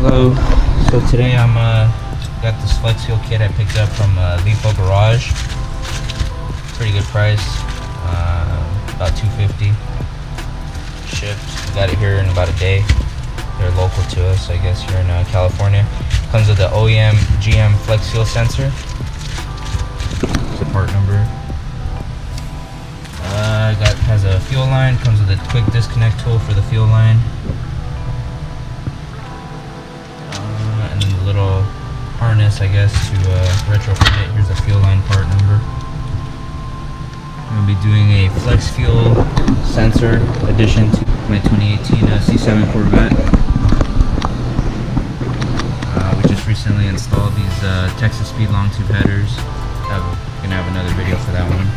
Hello. So today I'm got this flex fuel kit I picked up from Lipo Garage. Pretty good price, about $250. Shipped. Got it here in about a day. They're local to us, I guess, here in California. Comes with the OEM GM flex fuel sensor. It's the part number. Has a fuel line. Comes with a quick disconnect tool for the fuel line. And then the little harness, I guess, to retrofit it. Here's the fuel line part number. I'm going to be doing a flex fuel sensor addition to my 2018 C7 Corvette. We just recently installed these Texas Speed long tube headers. Gonna have another video for that one.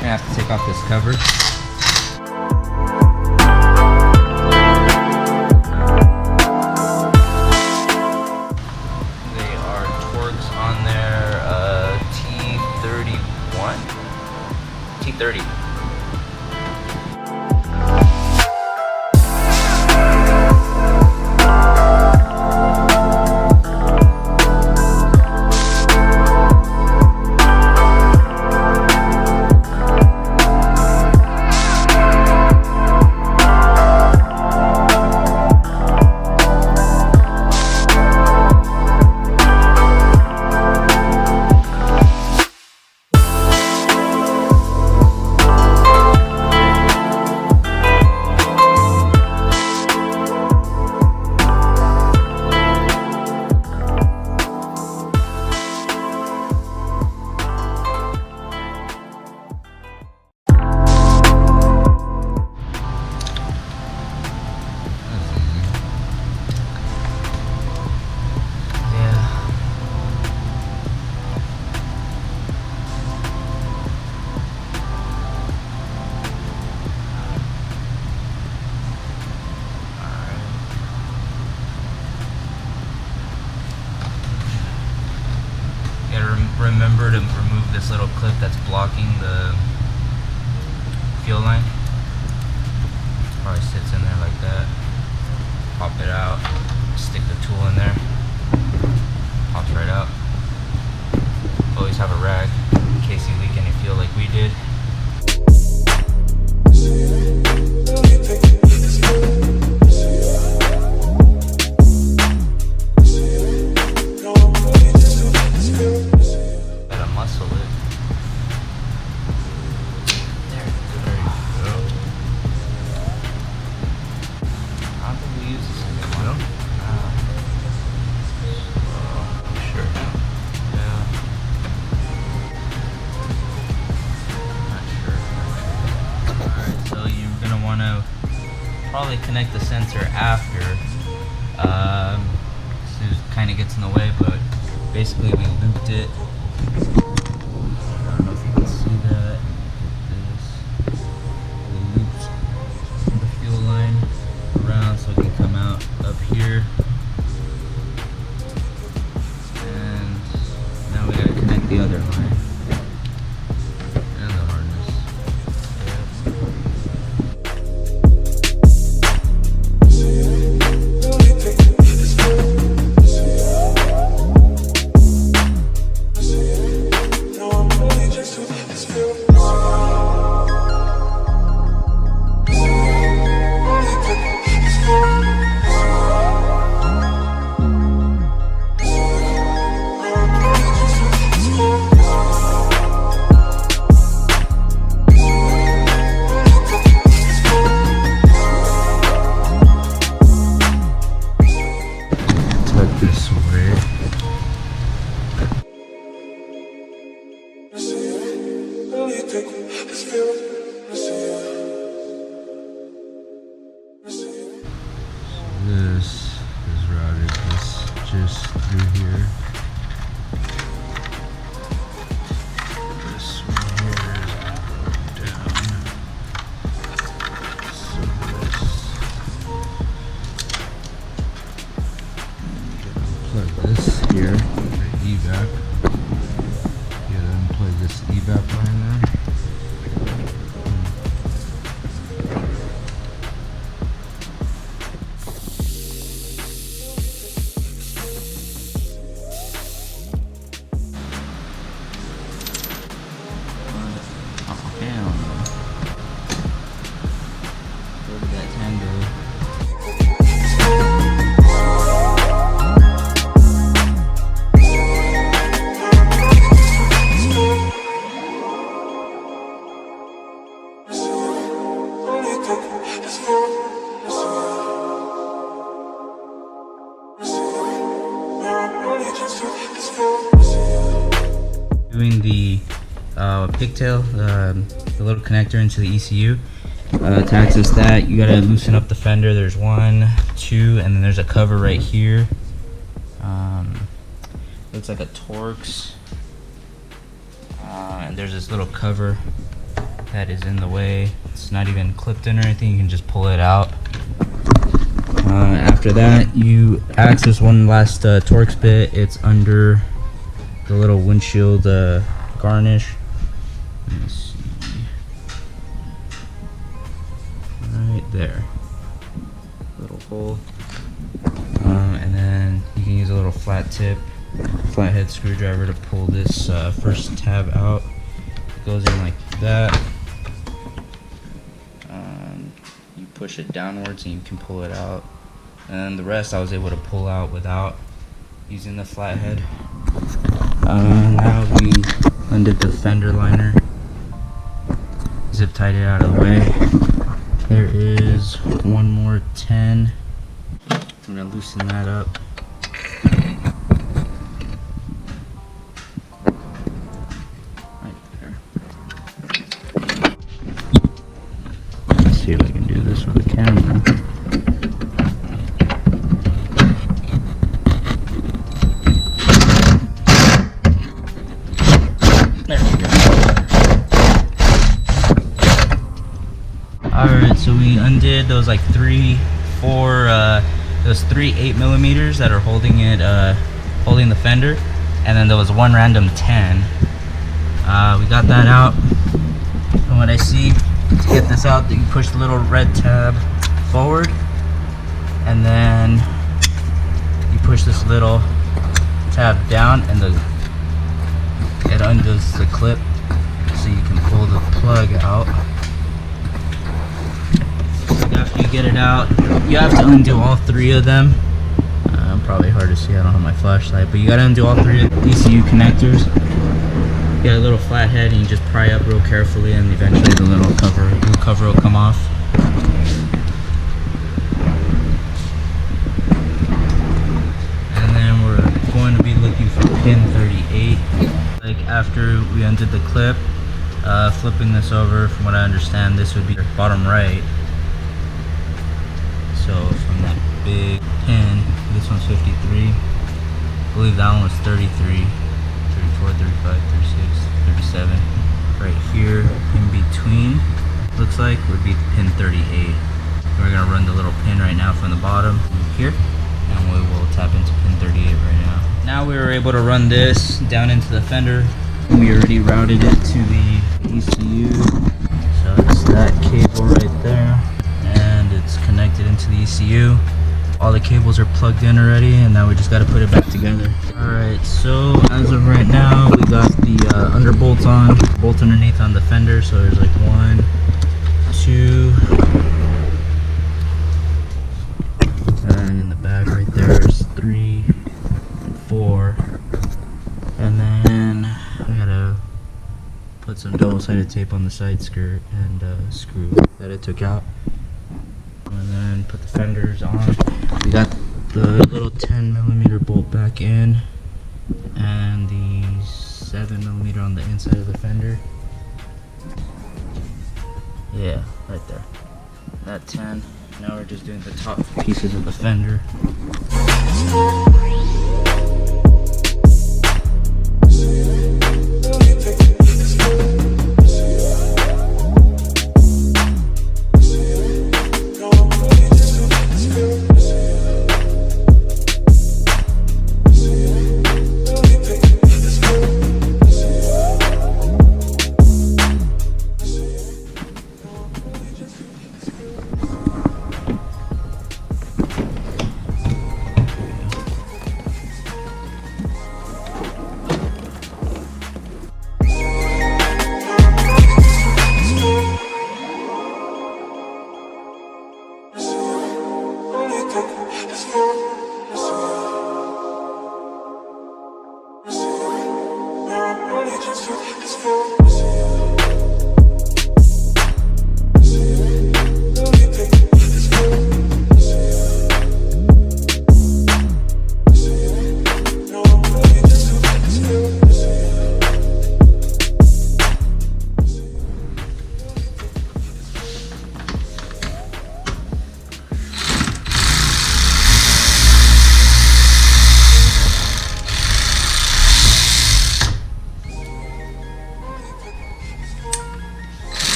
I have to take off this cover. They are Torx on their T31? T30. Remember to remove this little clip that's blocking the fuel line. Probably sits in there like that. Pop it out, stick the tool in there, pops right out. Always have a rag in case you leak any fuel like we did. Probably connect the sensor after, so it kind of gets in the way, but basically we looped it. I don't know if you can see that. We looped the fuel line around so it can come out up here, and now we gotta connect the other line. This way. This is routed just through here. This one here. evap line there. Doing the pigtail, the little connector into the ECU. To access that, you gotta loosen up the fender. There's 1, 2, and then there's a cover right here. Looks like a Torx. And there's this little cover that is in the way. It's not even clipped in or anything. You can just pull it out. After that, you access one last Torx bit. It's under the little windshield garnish. Let me see. Right there. Little hole. And then you can use a little flathead screwdriver to pull this first tab out. It goes in like that. You push it downwards and you can pull it out. And the rest I was able to pull out without using the flathead. Now we undid the fender liner. Zip tied it out of the way. There is one more 10. I'm gonna loosen that up. Right there. Let's see if I can do this with the camera. Alright, so we undid those like those three 8mm that are holding it, holding the fender, and then there was one random 10. We got that out. And what I see, to get this out, you push the little red tab forward, and then you push this little tab down, and it undoes the clip, so you can pull the plug out. After you get it out, you have to undo all 3 of them. Probably hard to see, I don't have my flashlight, but you gotta undo all 3 of the ECU connectors. You get a little flathead and you just pry up real carefully, and eventually the little cover will come off. And then we're going to be looking for pin 38. Like after we undid the clip, flipping this over, from what I understand, this would be bottom right. So from that big pin, this one's 53. I believe that one was 33, 34, 35, 36, 37. Right here in between, looks like, would be pin 38. We're gonna run the little pin right now from the bottom here, and we will tap into pin 38 right now. Now we were able to run this down into the fender. We already routed it to the ECU. So it's that cable right there. It's connected into the ECU. All the cables are plugged in already, and now we just got to put it back together. Alright, so as of right now, we got the under bolts on, bolt underneath on the fender. So there's like 1, 2, and in the back right there is 3, 4, and then I gotta put some double-sided tape on the side skirt and screw that I took out. And then put the fenders on. We got the little 10mm bolt back in, and the 7mm on the inside of the fender. Yeah, right there. That 10. Now we're just doing the top pieces of the fender.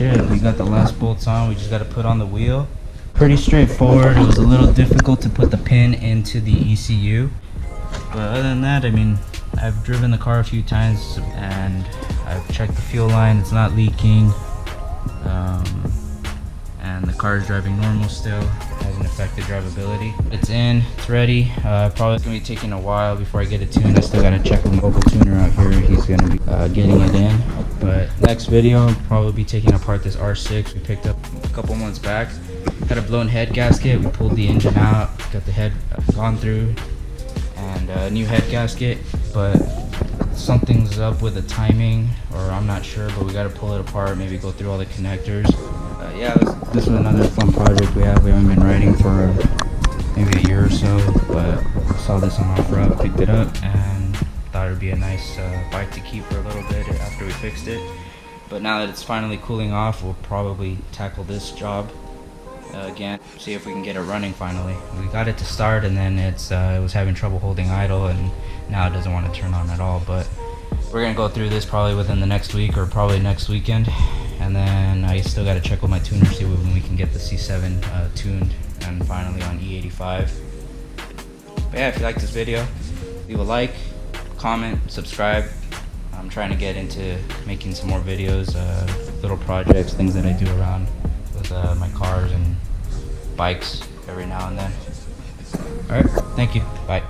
much it. We got the last bolts on. We just got to put on the wheel. Pretty straightforward. It was a little difficult to put the pin into the ECU, but other than that, I mean, I've driven the car a few times and I've checked the fuel line. It's not leaking, and the car is driving normal still. Hasn't affected drivability. It's in, it's ready. Probably gonna be taking a while before I get it tuned. I still gotta check with the local tuner out here. He's gonna be getting it in. But next video, I'll probably be taking apart this R6 we picked up a couple months back. Had a blown head gasket. We pulled the engine out, got the head gone through, and a new head gasket. But something's up with the timing, or I'm not sure. But we got to pull it apart. Maybe go through all the connectors. Yeah, this was another fun project we have. We haven't been riding for maybe a year or so, but saw this on off-road, picked it up, and thought it would be a nice bike to keep for a little bit after we fixed it. But now that it's finally cooling off, we'll probably tackle this job again, see if we can get it running finally. We got it to start, and then it was having trouble holding idle, and now it doesn't want to turn on at all. But we're gonna go through this probably within the next week or probably next weekend, and then I still got to check with my tuner, see when we can get the C7 tuned and finally on E85. But yeah, if you like this video, leave a like, comment, subscribe. I'm trying to get into making some more videos, little projects, things that I do around with my cars and bikes every now and then. Alright, thank you, bye.